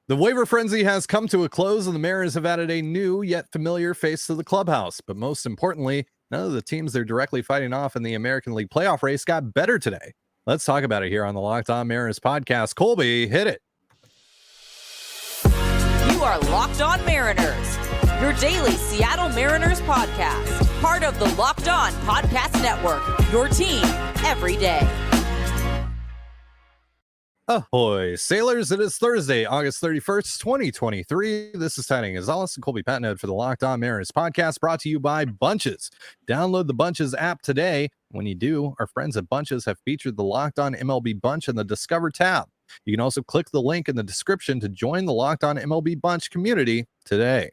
The waiver frenzy has come to a close, and the Mariners have added a new yet familiar face to the clubhouse. But most importantly, none of the teams they're directly fighting off in the American League playoff race got better today. Let's talk about it here on the Locked On Mariners podcast. Colby, hit it. You are Locked On Mariners, your daily Seattle Mariners podcast. Part of the Locked On Podcast Network, your team every day. Ahoy, sailors. It is Thursday, August 31st, 2023. This is Ty Gonzalez and Colby Patnode for the Locked On Mariners podcast, brought to you by Bunches. Download the Bunches app today. When you do, our friends at Bunches have featured the Locked On MLB Bunch in the Discover tab. You can also click the link in the description to join the Locked On MLB Bunch community today.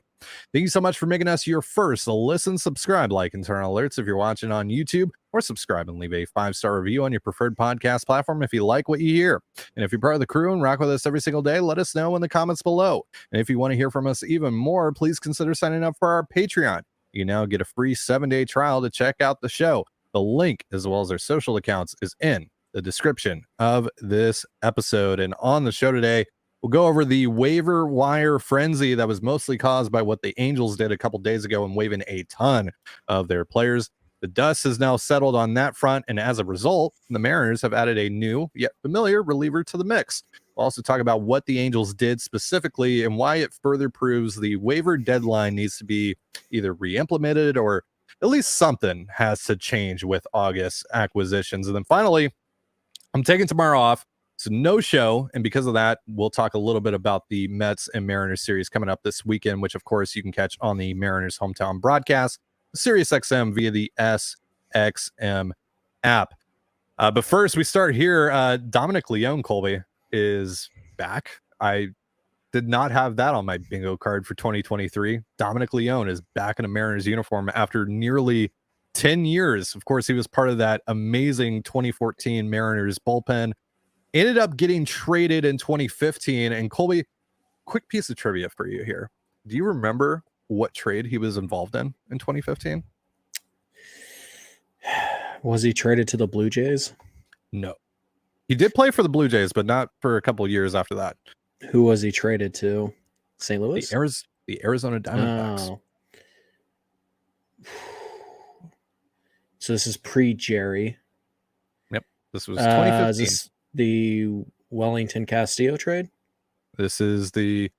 Thank you so much for making us your first listen, subscribe, like, and turn on alerts if you're watching on YouTube, or subscribe and leave a 5-star review on your preferred podcast platform if you like what you hear. And if you're part of the crew and rock with us every single day, let us know in the comments below. And if you want to hear from us even more, please consider signing up for our Patreon. You now get a free 7-day trial to check out the show. The link, as well as our social accounts, is in the description of this episode. And on the show today, we'll go over the waiver wire frenzy that was mostly caused by what the Angels did a couple days ago in waiving a ton of their players. The dust has now settled on that front, and as a result, the Mariners have added a new yet familiar reliever to the mix. We'll also talk about what the Angels did specifically and why it further proves the waiver deadline needs to be either re-implemented or at least something has to change with August acquisitions. And then finally, I'm taking tomorrow off. So no show, and because of that, we'll talk a little bit about the Mets and Mariners series coming up this weekend, which of course you can catch on the Mariners hometown broadcast, SiriusXM via the SXM app. But first, we start here. Dominic Leone, Colby, is back. I did not have that on my bingo card for 2023. Dominic Leone is back in a Mariners uniform after nearly 10 years. Of course, he was part of that amazing 2014 Mariners bullpen. Ended up getting traded in 2015. And Colby, quick piece of trivia for you here. Do you remember what trade he was involved in 2015? Was he traded to the Blue Jays? No. He did play for the Blue Jays, but not for a couple of years after that. Who was he traded to? St. Louis? The Arizona Diamondbacks. Oh. So this is pre-Jerry. Yep. This was 2015. Is this the Wellington Castillo trade? This is the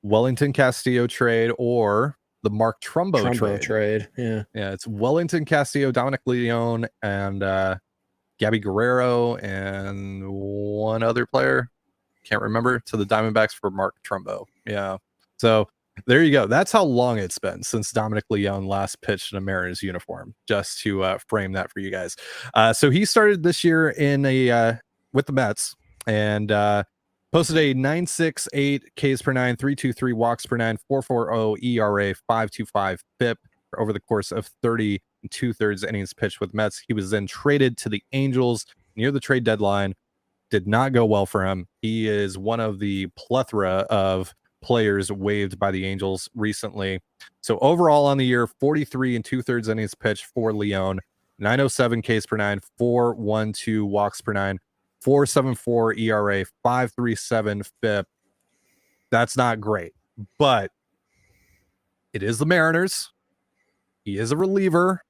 Wellington Castillo trade or the Mark Trumbo trade. Yeah, it's Wellington Castillo, Dominic Leone, and Gabby Guerrero, and one other player, can't remember, to the Diamondbacks for Mark Trumbo. Yeah, so there you go. That's how long it's been since Dominic Leone last pitched in a Mariners uniform, just to frame that for you guys. So he started this year in with the Mets and posted a 9.68 Ks per 9, 3.23 walks per 9, 4.40 ERA, 5.25 FIP over the course of 30 2/3 innings pitched with Mets. He was then traded to the Angels near the trade deadline. Did not go well for him. He is one of the plethora of players waived by the Angels recently. So overall on the year, 43 2/3 innings pitched for Leone, 9.07 Ks per 9, 4.12 walks per 9, 4.74 ERA, 5.37 FIP. That's not great, but it is the Mariners. He is a reliever,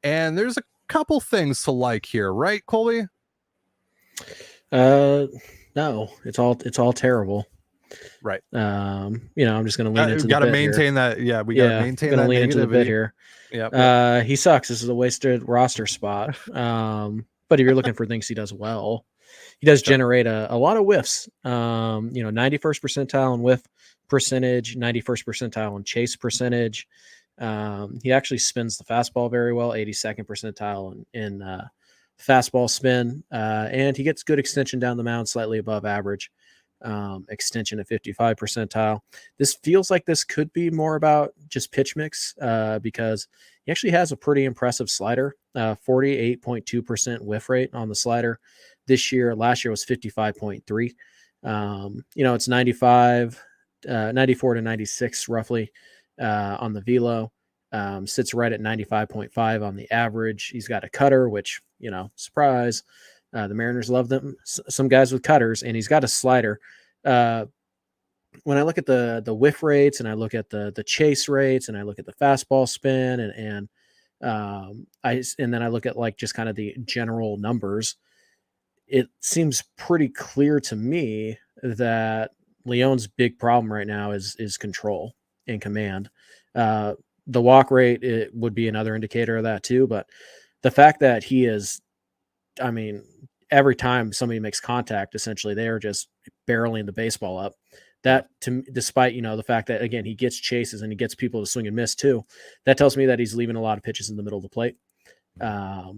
and there's a couple things to like here, right, Colby? No, it's all terrible. Right. I'm just going to lean into the got to bit maintain here. that. Yeah, we got to maintain that. Lean into the bit here. Yeah. He sucks. This is a wasted roster spot. But if you're looking for things he does well, he does generate a lot of whiffs. 91st percentile in whiff percentage, 91st percentile in chase percentage. He actually spins the fastball very well, 82nd percentile in fastball spin, and he gets good extension down the mound, slightly above average. Extension at 55 percentile. This feels like this could be more about just pitch mix because he actually has a pretty impressive slider, 48.2% whiff rate on the slider this year. Last year was 55.3. It's 94 to 96 roughly on the velo. Sits right at 95.5 on the average. He's got a cutter, which, surprise. The Mariners love them. Some guys with cutters, and he's got a slider. when I look at the whiff rates and I look at the chase rates and I look at the fastball spin and then I look at like just kind of the general numbers, it seems pretty clear to me that Leone's big problem right now is control and command. The walk rate, it would be another indicator of that too, but the fact that he is, I mean, every time somebody makes contact, essentially they are just barreling the baseball up. That, despite the fact that again he gets chases and he gets people to swing and miss too, that tells me that he's leaving a lot of pitches in the middle of the plate.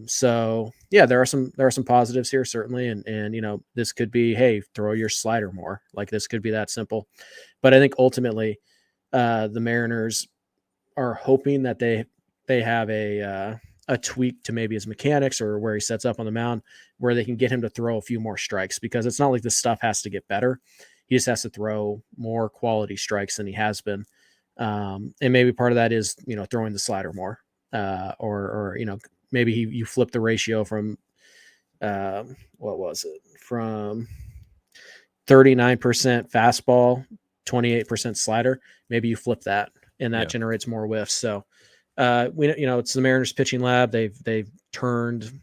So yeah, there are some positives here certainly, and this could be, hey, throw your slider more. Like this could be that simple. But I think ultimately, the Mariners are hoping that they have a tweak to maybe his mechanics or where he sets up on the mound, where they can get him to throw a few more strikes, because it's not like this stuff has to get better. He just has to throw more quality strikes than he has been. And maybe part of that is, throwing the slider more, or maybe you flip the ratio from, what was it? From 39% fastball, 28% slider. Maybe you flip that and that generates more whiffs. So, it's the Mariners pitching lab. They've turned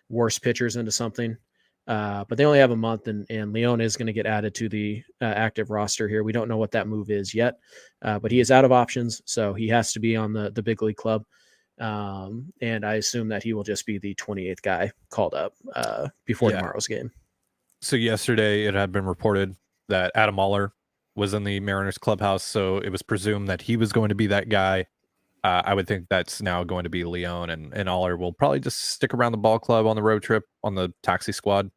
worse pitchers into something. But they only have a month, and Leone is going to get added to the active roster here. We don't know what that move is yet, but he is out of options, so he has to be on the big league club. And I assume that he will just be the 28th guy called up before tomorrow's game. So yesterday it had been reported that Adam Oller was in the Mariners clubhouse, so it was presumed that he was going to be that guy. I would think that's now going to be Leone, and Oller will probably just stick around the ball club on the road trip on the taxi squad,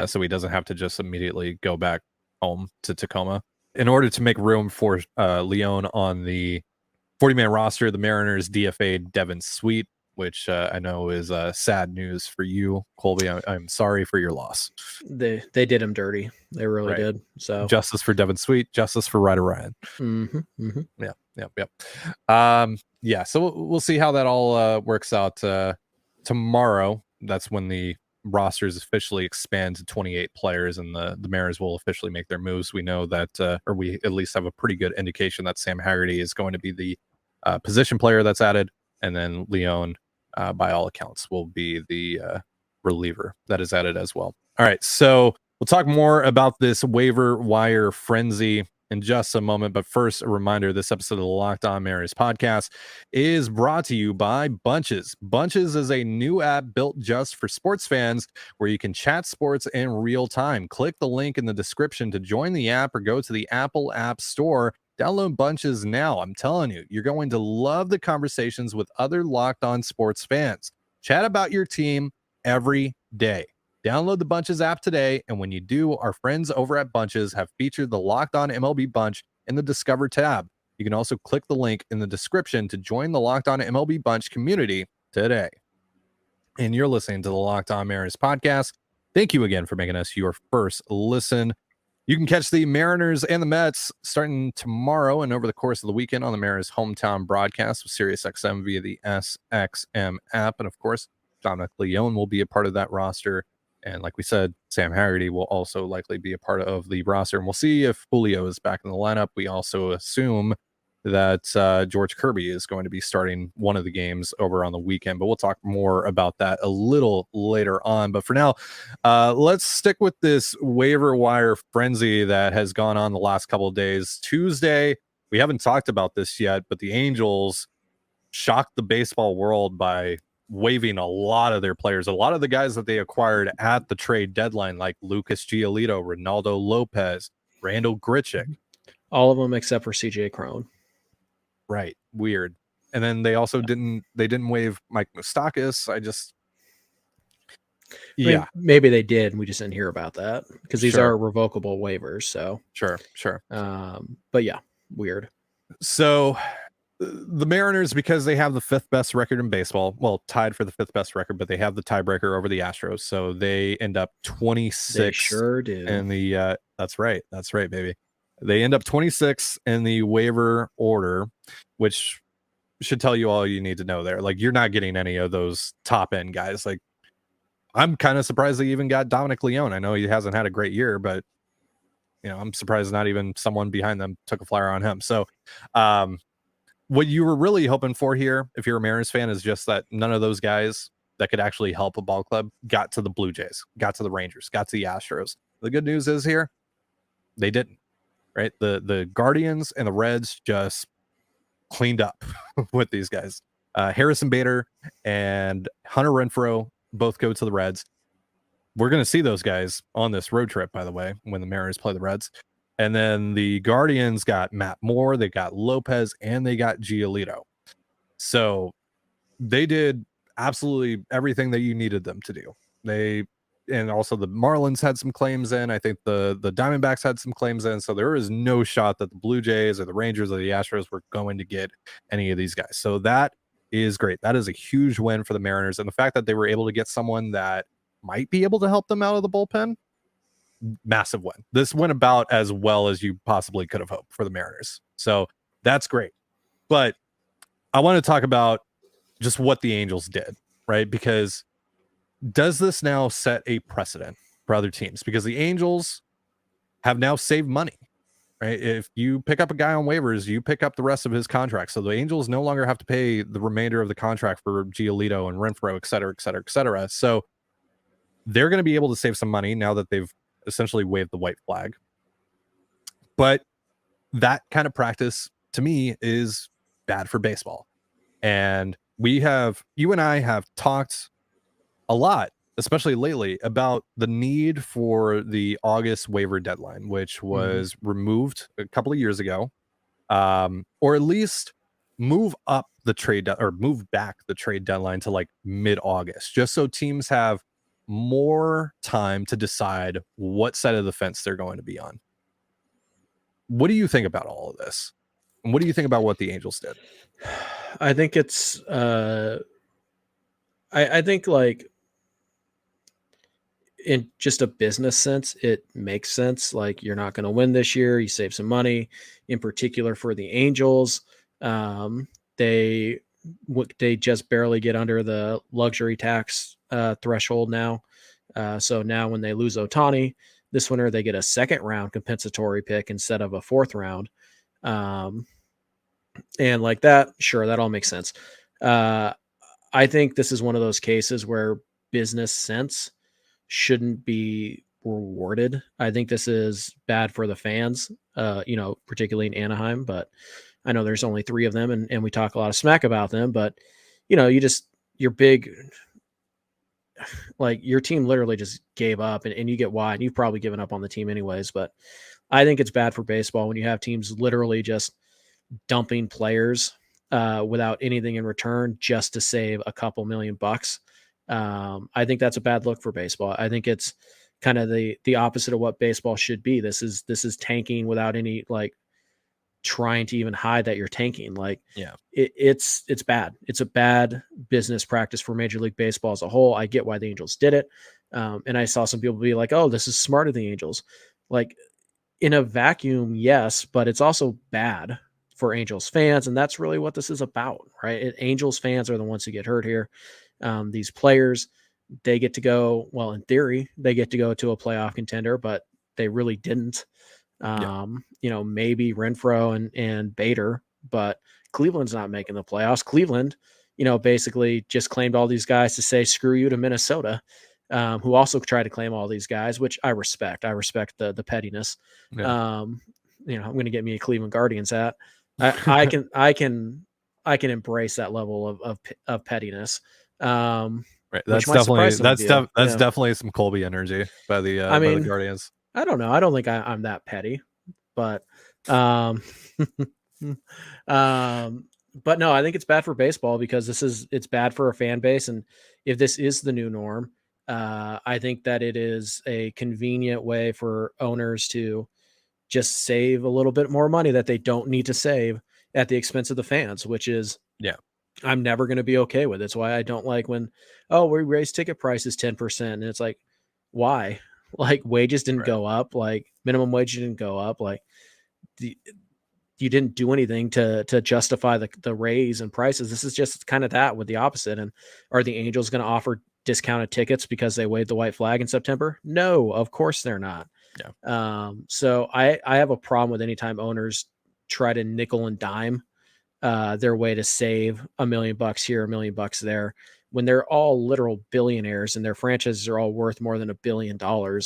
so he doesn't have to just immediately go back home to Tacoma. In order to make room for Leone on the 40-man roster, the Mariners DFA'd Devin Sweet, which I know is sad news for you, Colby. I'm sorry for your loss. They did him dirty. They really did. So justice for Devin Sweet, justice for Ryder Ryan. Yeah. So we'll see how that all works out tomorrow. That's when the rosters officially expand to 28 players, and the Mariners will officially make their moves. We know that, or we at least have a pretty good indication that Sam Haggerty is going to be the position player that's added, and then Leone, by all accounts, will be the reliever that is added as well. All right, so we'll talk more about this waiver wire frenzy in just a moment, but first, a reminder: this episode of the Locked On Mariners podcast is brought to you by Bunches. Bunches is a new app built just for sports fans, where you can chat sports in real time. Click the link in the description to join the app, or go to the Apple App Store. Download Bunches now. I'm telling you, you're going to love the conversations with other Locked On sports fans. Chat about your team every day. Download the Bunches app today, and when you do, our friends over at Bunches have featured the Locked On MLB Bunch in the Discover tab. You can also click the link in the description to join the Locked On MLB Bunch community today. And you're listening to the Locked On Mariners podcast. Thank you again for making us your first listen. You can catch the Mariners and the Mets starting tomorrow and over the course of the weekend on the Mariners hometown broadcast with SiriusXM via the SXM app. And of course, Dominic Leone will be a part of that roster. And like we said, Sam Haggerty will also likely be a part of the roster. And we'll see if Julio is back in the lineup. We also assume that George Kirby is going to be starting one of the games over on the weekend. But we'll talk more about that a little later on. But for now, let's stick with this waiver wire frenzy that has gone on the last couple of days. Tuesday, we haven't talked about this yet, but the Angels shocked the baseball world by waiving a lot of their players, a lot of the guys that they acquired at the trade deadline, like Lucas Giolito, Ronaldo Lopez, Randall Grichuk. All of them except for CJ Cron. Right. Weird. And then they also didn't waive Mike Moustakas. I mean, maybe they did, and we just didn't hear about that because these are revocable waivers. So sure. But yeah, weird. So the Mariners, because they have the fifth best record in baseball, well, tied for the fifth best record, but they have the tiebreaker over the Astros. So they end up 26. They sure do. In the that's right, baby. They end up 26 in the waiver order, which should tell you all you need to know there. Like, you're not getting any of those top end guys. Like, I'm kind of surprised they even got Dominic Leone. I know he hasn't had a great year, but I'm surprised not even someone behind them took a flyer on him. So what you were really hoping for here, if you're a Mariners fan, is just that none of those guys that could actually help a ball club got to the Blue Jays, got to the Rangers, got to the Astros. The good news is here, they didn't, right? The Guardians and the Reds just cleaned up with these guys. Harrison Bader and Hunter Renfroe both go to the Reds. We're going to see those guys on this road trip, by the way, when the Mariners play the Reds. And then the Guardians got Matt Moore, they got Lopez, and they got Giolito. So they did absolutely everything that you needed them to do. And also the Marlins had some claims in. I think the Diamondbacks had some claims in. So there is no shot that the Blue Jays or the Rangers or the Astros were going to get any of these guys. So that is great. That is a huge win for the Mariners. And the fact that they were able to get someone that might be able to help them out of the bullpen, massive win. This went about as well as you possibly could have hoped for the Mariners. So that's great. But I want to talk about just what the Angels did, right? Because does this now set a precedent for other teams? Because the Angels have now saved money, right? If you pick up a guy on waivers, you pick up the rest of his contract. So the Angels no longer have to pay the remainder of the contract for Giolito and Renfroe, et cetera, et cetera, et cetera. So they're going to be able to save some money now that they've essentially waved the white flag. But that kind of practice to me is bad for baseball. And you and I have talked a lot, especially lately, about the need for the August waiver deadline, which was removed a couple of years ago, or at least move up the trade or move back the trade deadline to like mid-August, just so teams have more time to decide what side of the fence they're going to be on. What do you think about all of this? And what do you think about what the Angels did? I think it's I think like in just a business sense, it makes sense. Like you're not going to win this year. You save some money, in particular for the Angels. They just barely get under the luxury tax threshold now. So now when they lose Ohtani this winter, they get a second round compensatory pick instead of a fourth round. And like that, sure, that all makes sense. I think this is one of those cases where business sense shouldn't be rewarded. I think this is bad for the fans, particularly in Anaheim, but I know there's only 3 of them and we talk a lot of smack about them, but you're big, like your team literally just gave up and you get why, and you've probably given up on the team anyways, but I think it's bad for baseball when you have teams literally just dumping players without anything in return just to save a couple $1,000,000. I think that's a bad look for baseball. I think it's kind of the opposite of what baseball should be. This is tanking without any like trying to even hide that you're tanking. Like, yeah, it's bad. It's a bad business practice for Major League Baseball as a whole. I get why the Angels did it. And I saw some people be like, oh, this is smart of the Angels. Like in a vacuum, yes, but it's also bad for Angels fans. And that's really what this is about, right? Angels fans are the ones who get hurt here. These players, they get to go, well, in theory, they get to go to a playoff contender, but they really didn't. Maybe Renfroe and Bader, but Cleveland's not making the playoffs. Cleveland, basically just claimed all these guys to say, screw you to Minnesota, who also tried to claim all these guys, which I respect. I respect the pettiness. Yeah. I'm going to get me a Cleveland Guardians hat. I can embrace that level of pettiness. Right. That's definitely some Colby energy by the Guardians. I don't know. I don't think I'm that petty, but but no, I think it's bad for baseball because it's bad for a fan base. And if this is the new norm, I think that it is a convenient way for owners to just save a little bit more money that they don't need to save at the expense of the fans, which is, I'm never going to be okay with. It's why I don't like when, we raise ticket prices 10%. And it's like, why? Like wages didn't go up, like minimum wage didn't go up. Like you didn't do anything to justify the raise in prices. This is just kind of that with the opposite. And are the Angels going to offer discounted tickets because they waved the white flag in September? No, of course they're not. So I have a problem with anytime owners try to nickel and dime their way to save $1 million here, $1 million there, when they're all literal billionaires and their franchises are all worth more than $1 billion.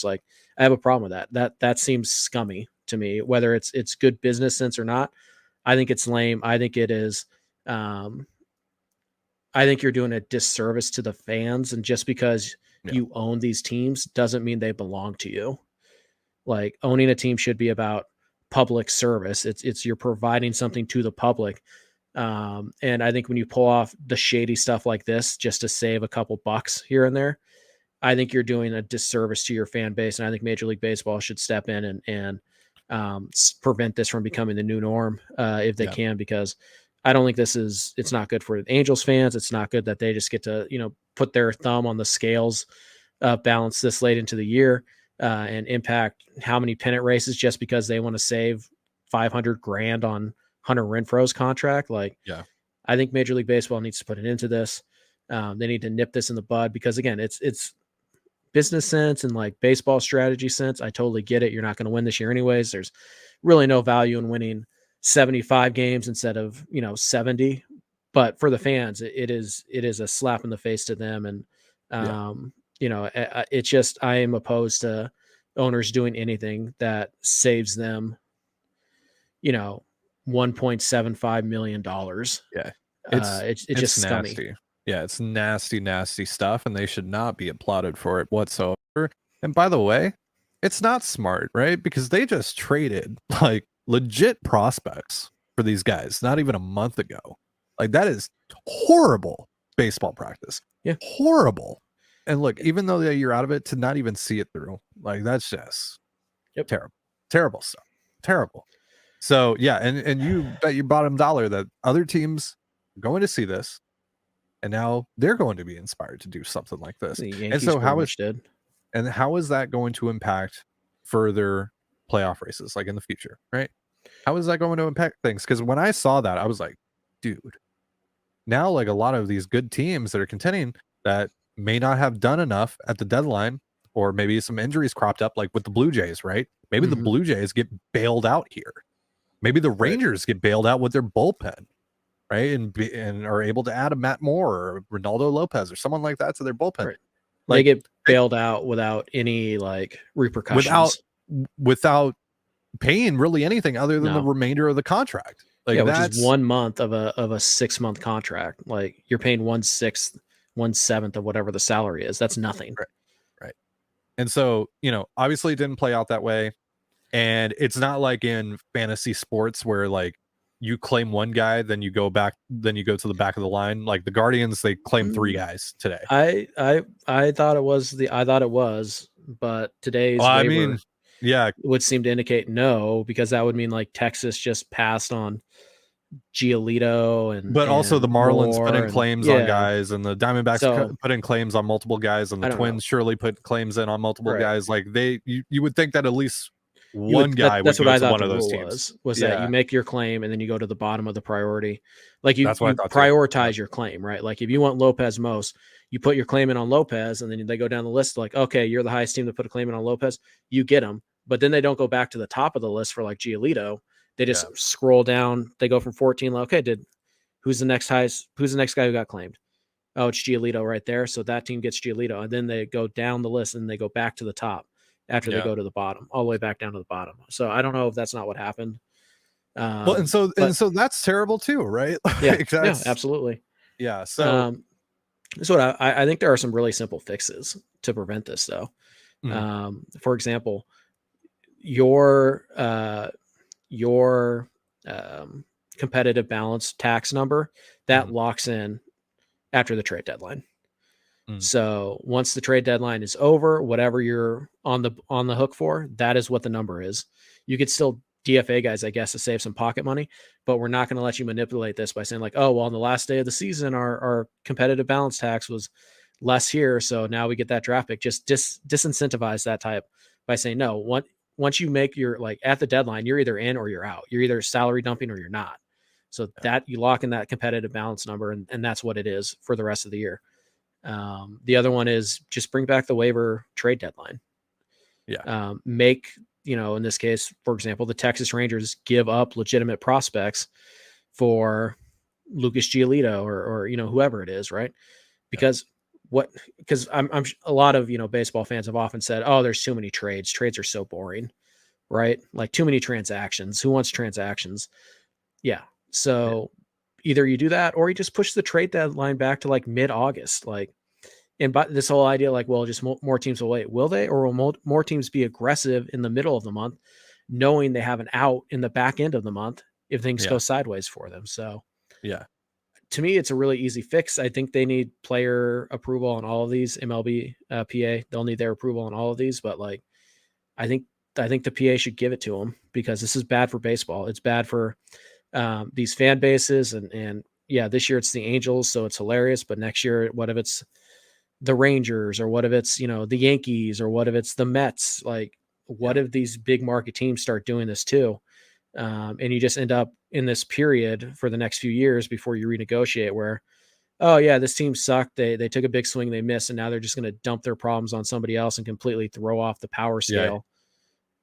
Like, I have a problem with that. That seems scummy to me, whether it's good business sense or not. I think it's lame. I think it is. I think you're doing a disservice to the fans. And just because you own these teams doesn't mean they belong to you. Like, owning a team should be about public service. It's you're providing something to the public. And I think when you pull off the shady stuff like this just to save a couple bucks here and there, I think you're doing a disservice to your fan base. And I think Major League Baseball should step in and prevent this from becoming the new norm if they can, because I don't think it's not good for the Angels fans. It's not good that they just get to, put their thumb on the scales, balance this late into the year and impact how many pennant races just because they want to save $500,000 on Hunter Renfroe's contract. Like, I think Major League Baseball needs to put an end to this. They need to nip this in the bud because, again, it's business sense and like baseball strategy sense. I totally get it. You're not going to win this year anyways. There's really no value in winning 75 games instead of 70. But for the fans, it is a slap in the face to them. And it's just, I am opposed to owners doing anything that saves them, $1.75 million. It's just nasty. scummy. Yeah, it's nasty stuff, and they should not be applauded for it whatsoever. And by the way, it's not smart, right? Because they just traded like legit prospects for these guys not even a month ago. Like, that is horrible baseball practice. Yeah, horrible. And look, even though you're out of it, to not even see it through, like, that's just terrible stuff. Terrible. So yeah, and you bet your bottom dollar that other teams are going to see this, and now they're going to be inspired to do something like this. And so how is that going to impact further playoff races, like in the future, right? How is that going to impact things? Because when I saw that, I was like, dude, now like a lot of these good teams that are contending that may not have done enough at the deadline, or maybe some injuries cropped up, like with the Blue Jays, right? Maybe the Blue Jays get bailed out here. Maybe the Rangers get bailed out with their bullpen, right? And are able to add a Matt Moore or Ronaldo Lopez or someone like that to their bullpen. Right. Like, they get bailed out without any like repercussions. Without paying really anything other than the remainder of the contract. Like, which is 1 month of a 6-month contract. Like, you're paying 1/6, 1/7 of whatever the salary is. That's nothing. Right. And so, obviously it didn't play out that way. And it's not like in fantasy sports where like you claim one guy, then you go to the back of the line. Like the Guardians, they claim 3 guys today. I thought it was, but today's waiver would seem to indicate no, because that would mean like Texas just passed on Giolito, but also the Marlins put in claims on guys, and the Diamondbacks put in claims on multiple guys, and the Twins surely put claims in on multiple guys. Like you would think that at least one guy that's would what go I to thought one the of those rule teams. was that you make your claim and then you go to the bottom of the priority. Like you prioritize your claim, right? Like if you want Lopez most, you put your claim in on Lopez, and then they go down the list like, okay, you're the highest team to put a claim in on Lopez, you get him. But then they don't go back to the top of the list for like Giolito. They just scroll down. They go from 14. Okay, who's the next guy who got claimed? Oh, it's Giolito right there. So that team gets Giolito, and then they go down the list and they go back to the top after they go to the bottom, all the way back down to the bottom. So I don't know if that's not what happened. And so that's terrible too, right? Yeah, absolutely. Yeah. So I think there are some really simple fixes to prevent this, though. For example, your competitive balance tax number that locks in after the trade deadline. So once the trade deadline is over, whatever you're on the hook for, that is what the number is. You could still DFA guys, I guess, to save some pocket money, but we're not going to let you manipulate this by saying like, oh, well, on the last day of the season, our competitive balance tax was less here, so now we get that draft pick. Just disincentivize that type by saying no. Once you make your like at the deadline, you're either in or you're out. You're either salary dumping or you're not. So that you lock in that competitive balance number, and that's what it is for the rest of the year. The other one is just bring back the waiver trade deadline. Yeah. Make in this case, for example, the Texas Rangers give up legitimate prospects for Lucas Giolito or whoever it is, right? Because I'm a lot of baseball fans have often said, oh, there's too many trades. Trades are so boring, right? Like too many transactions. Who wants transactions? Yeah. So either you do that or you just push the trade deadline back to like mid-August. And this whole idea, like, well, just more teams will wait. Will they, or will more teams be aggressive in the middle of the month, knowing they have an out in the back end of the month if things go sideways for them? So, to me, it's a really easy fix. I think they need player approval on all of these. MLB, PA, they'll need their approval on all of these. But like, I think the PA should give it to them because this is bad for baseball. It's bad for these fan bases, and this year it's the Angels, so it's hilarious. But next year, what if it's the Rangers, or what if it's the Yankees, or what if it's the Mets? Like, what if these big market teams start doing this too? And you just end up in this period for the next few years before you renegotiate where, oh yeah, this team sucked. They took a big swing, they missed, and now they're just going to dump their problems on somebody else and completely throw off the power scale.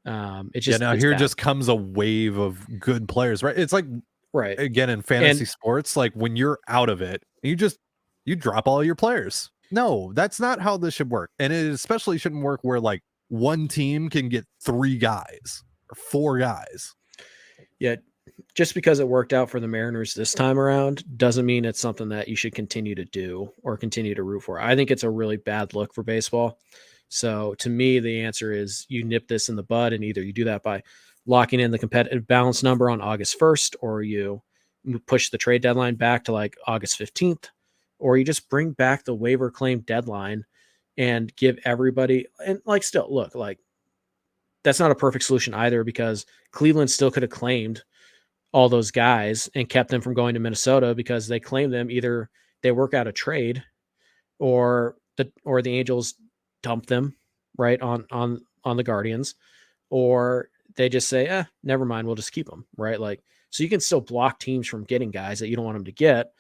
It's just here bad. just comes a wave of good players, right? It's like again in fantasy sports, like when you're out of it, you drop all your players. No, that's not how this should work. And it especially shouldn't work where like one team can get 3 guys or 4 guys. Yeah. Just because it worked out for the Mariners this time around doesn't mean it's something that you should continue to do or continue to root for. I think it's a really bad look for baseball. So to me, the answer is you nip this in the bud, and either you do that by locking in the competitive balance number on August 1st, or you push the trade deadline back to like August 15th, or you just bring back the waiver claim deadline and give everybody, and like, still look, like, that's not a perfect solution either, because Cleveland still could have claimed all those guys and kept them from going to Minnesota because they claim them. Either they work out a trade or the Angels dump them right on the Guardians, or they just say, never mind, we'll just keep them, right? Like, so you can still block teams from getting guys that you don't want them to get,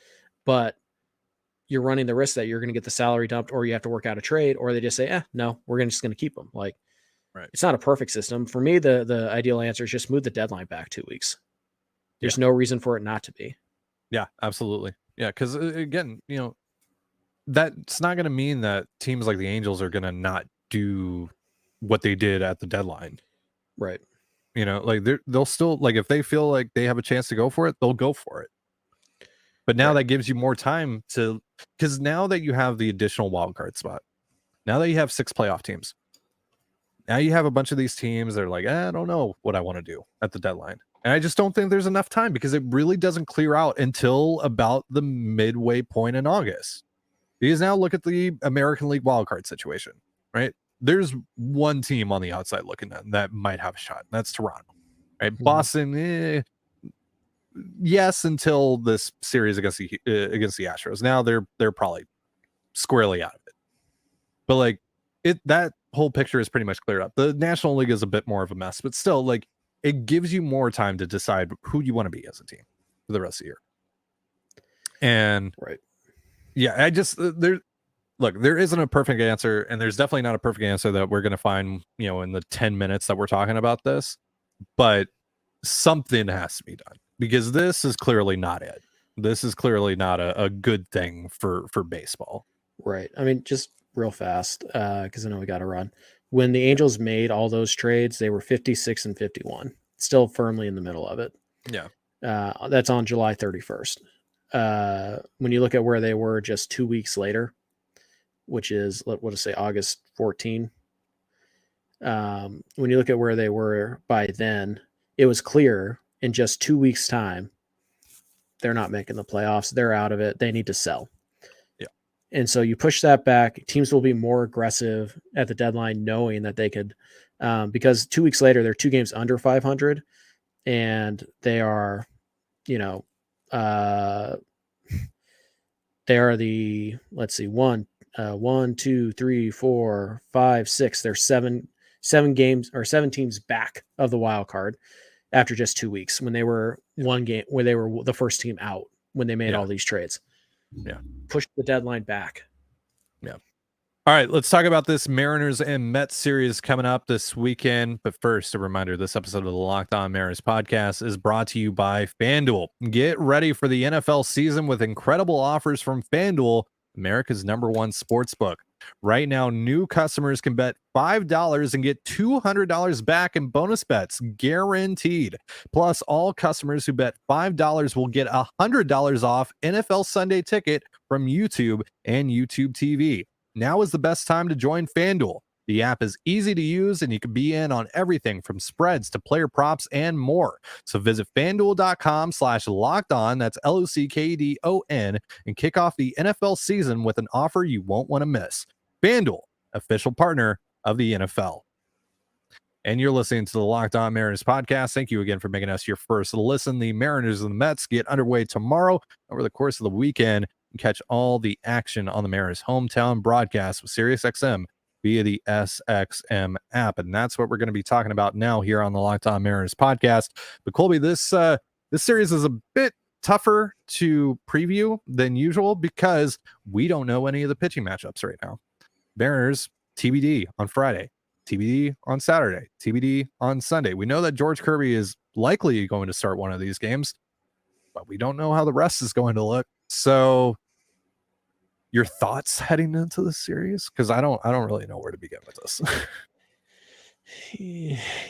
but you're running the risk that you're going to get the salary dumped, or you have to work out a trade, or they just say, no, we're just going to keep them. Like, It's not a perfect system. For me, the ideal answer is just move the deadline back 2 weeks. There's no reason for it not to be. Yeah, absolutely. Yeah, because again, that's not going to mean that teams like the Angels are going to not do what they did at the deadline. Right. Like they'll still, like, if they feel like they have a chance to go for it, they'll go for it. But now that gives you more time to, because now that you have the additional wild card spot, now that you have 6 playoff teams, now you have a bunch of these teams that are like, I don't know what I want to do at the deadline. And I just don't think there's enough time, because it really doesn't clear out until about the midway point in August. Because now look at the American League wildcard situation, right? There's one team on the outside looking at that might have a shot. That's Toronto, right? Mm-hmm. Boston, yes, until this series against the Astros. Now they're probably squarely out of it. But like that whole picture is pretty much cleared up. The National League is a bit more of a mess, but still, like, it gives you more time to decide who you want to be as a team for the rest of the year. And I just there isn't a perfect answer, and there's definitely not a perfect answer that we're going to find, in the 10 minutes that we're talking about this, but something has to be done, because this is clearly not it. This is clearly not a good thing for baseball. Right. I mean, just real fast, because I know we got to run. When the Angels made all those trades, they were 56 and 51, still firmly in the middle of it. Yeah. That's on July 31st. When you look at where they were just 2 weeks later, which is, what to say, August 14. When you look at where they were by then, it was clear in just 2 weeks' time, they're not making the playoffs. They're out of it. They need to sell. And so you push that back. Teams will be more aggressive at the deadline, knowing that they could, because 2 weeks later, they're 2 games under 500, and they are, they are the, let's see, 1, 2, 3, 4, 5, 6. They're seven games or 7 teams back of the wild card after just 2 weeks, when they were one game where they were the first team out when they made all these trades. Yeah. Push the deadline back. Yeah. All right, let's talk about this Mariners and Mets series coming up this weekend. But first, a reminder, this episode of the Locked On Mariners podcast is brought to you by FanDuel. Get ready for the NFL season with incredible offers from FanDuel, America's #1 sportsbook. Right now, new customers can bet $5 and get $200 back in bonus bets, guaranteed. Plus, all customers who bet $5 will get $100 off NFL Sunday Ticket from YouTube and YouTube TV. Now is the best time to join FanDuel. The app is easy to use and you can be in on everything from spreads to player props and more. So visit FanDuel.com/lockedon, that's LOCKDON, and kick off the NFL season with an offer you won't want to miss. FanDuel, official partner of the NFL. And you're listening to the Locked On Mariners podcast. Thank you again for making us your first listen. The Mariners and the Mets get underway tomorrow. Over the course of the weekend, catch all the action on the Mariners hometown broadcast with SiriusXM via the SXM app. And that's what we're going to be talking about now here on the Locked On Mariners podcast. But Colby, this series is a bit tougher to preview than usual because we don't know any of the pitching matchups right now. Mariners TBD on Friday, TBD on Saturday, TBD on Sunday. We know that George Kirby is likely going to start one of these games, but we don't know how the rest is going to look. So your thoughts heading into the series? Because I don't really know where to begin with this.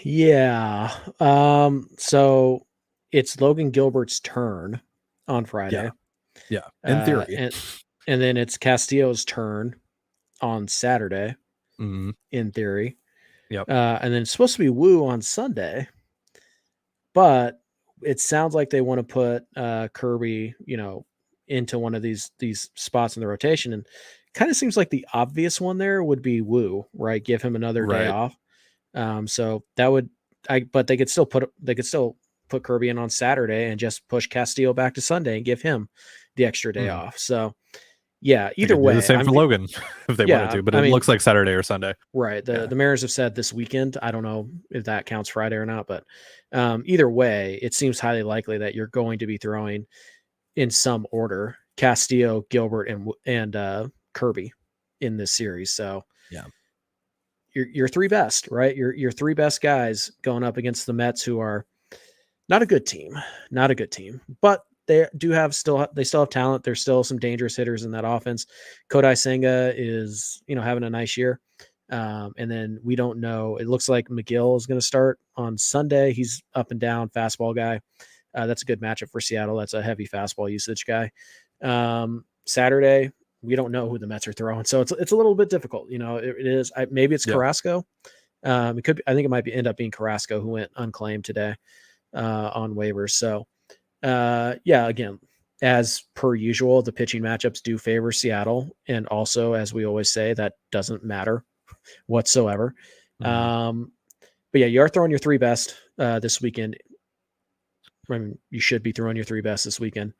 Yeah. So it's Logan Gilbert's turn on Friday. Yeah. In theory. And then it's Castillo's turn on Saturday. Mm-hmm. In theory. Yep. And then it's supposed to be Woo on Sunday. But it sounds like they want to put Kirby, into one of these spots in the rotation, and kind of seems like the obvious one there would be Woo, right? Give him another day off. So that would, but they could still put Kirby in on Saturday and just push Castillo back to Sunday and give him the extra day off. So yeah, either way, the same for Logan if they wanted to, but it looks like Saturday or Sunday. Right. The Mariners have said this weekend. I don't know if that counts Friday or not, but either way, it seems highly likely that you're going to be throwing in some order Castillo, Gilbert, and Kirby in this series. So yeah, your three best, right? Your three best guys going up against the Mets, who are not a good team, but they still have talent. There's still some dangerous hitters in that offense. Kodai Senga is, having a nice year. And then we don't know. It looks like McGill is going to start on Sunday. He's up and down fastball guy. That's a good matchup for Seattle. That's a heavy fastball usage guy. Saturday, we don't know who the Mets are throwing, so it's a little bit difficult. It is. Maybe it's Carrasco. It could be. I think it might end up being Carrasco, who went unclaimed today on waivers. So again, as per usual, the pitching matchups do favor Seattle, and also, as we always say, that doesn't matter whatsoever. Mm-hmm. But yeah, you are throwing your three best this weekend. I mean, you should be throwing your three best this weekend.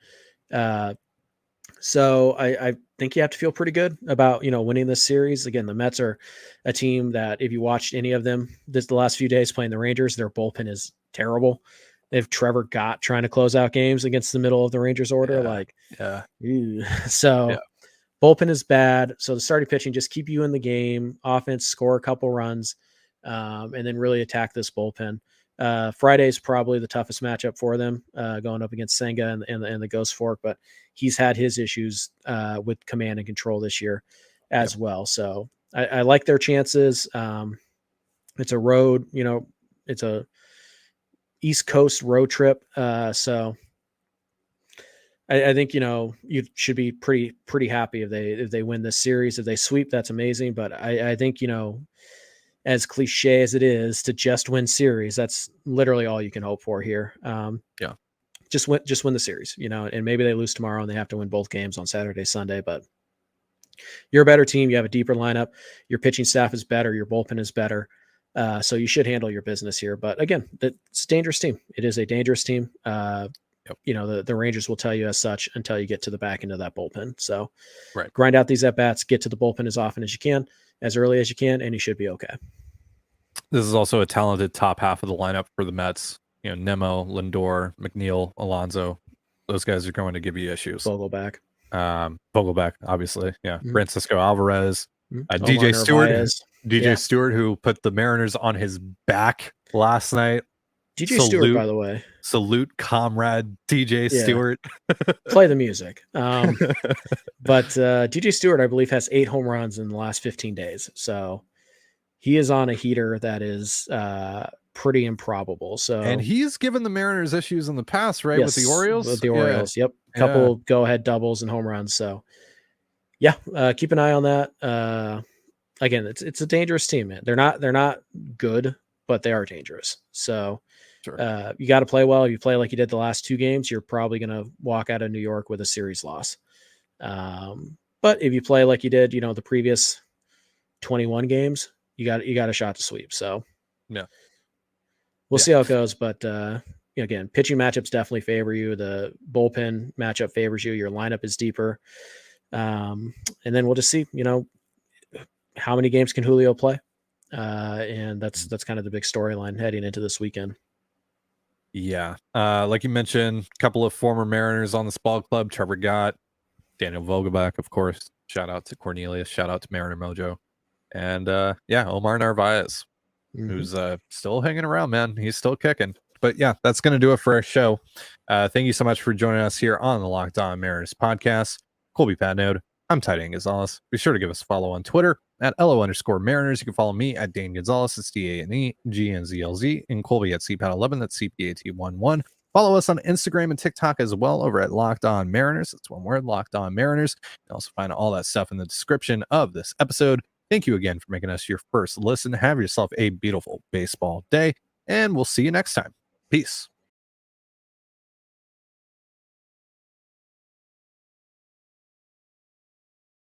So I think you have to feel pretty good about, winning this series. Again, the Mets are a team that if you watched any of them the last few days playing the Rangers, their bullpen is terrible. They have Trevor Gott trying to close out games against the middle of the Rangers order. Bullpen is bad. So the starting pitching, just keep you in the game, offense, score a couple runs, and then really attack this bullpen. Friday's probably the toughest matchup for them, going up against Senga and the Ghost Fork, but he's had his issues with command and control this year as well. So I like their chances. It's a road, it's a East Coast road trip. So I think, you should be pretty happy if they win this series. If they sweep, that's amazing. But I think, as cliche as it is to just win series, that's literally all you can hope for here. Just win the series, and maybe they lose tomorrow and they have to win both games on Saturday, Sunday, but you're a better team. You have a deeper lineup. Your pitching staff is better. Your bullpen is better. So you should handle your business here. But again, it's a dangerous team. It is a dangerous team. The Rangers will tell you as such until you get to the back end of that bullpen. So grind out these at-bats, get to the bullpen as often as you can, as early as you can, and you should be okay. This is also a talented top half of the lineup for the Mets. Nemo, Lindor, McNeil, Alonso. Those guys are going to give you issues. Vogelback, obviously. Yeah. Mm-hmm. Francisco Alvarez, DJ Stewart, Narvaez. DJ Stewart, who put the Mariners on his back last night. DJ Stewart, by the way. Salute, comrade DJ Stewart. Play the music. But DJ Stewart, I believe, has 8 home runs in the last 15 days. So he is on a heater that is pretty improbable. So, and he's given the Mariners issues in the past, right? With the Orioles? With the Orioles, yep. A couple go-ahead doubles and home runs. So, keep an eye on that. Again, it's a dangerous team, man. They're not good, but they are dangerous. So, sure. You got to play well. If you play like you did the last 2 games, you're probably going to walk out of New York with a series loss. But if you play like you did, the previous 21 games, you got a shot to sweep. So, we'll see how it goes. But again, pitching matchups definitely favor you. The bullpen matchup favors you. Your lineup is deeper. And then we'll just see, how many games can Julio play? And that's kind of the big storyline heading into this weekend. Yeah. Like you mentioned, a couple of former Mariners on this ball club. Trevor Gott, Daniel Vogelbach, of course. Shout out to Cornelius. Shout out to Mariner Mojo. And Omar Narvaez, who's still hanging around, man. He's still kicking. But that's going to do it for our show. Thank you so much for joining us here on the Locked On Mariners podcast. Colby Patnode. I'm Ty Gonzalez. Be sure to give us a follow on Twitter at @LO_Mariners. You can follow me at Dane Gonzalez. It's DANEGNZLZ, and Colby at CPAT11. That's CPAT11. Follow us on Instagram and TikTok as well over at Locked On Mariners. That's one word, Locked On Mariners. You can also find all that stuff in the description of this episode. Thank you again for making us your first listen. Have yourself a beautiful baseball day, and we'll see you next time. Peace.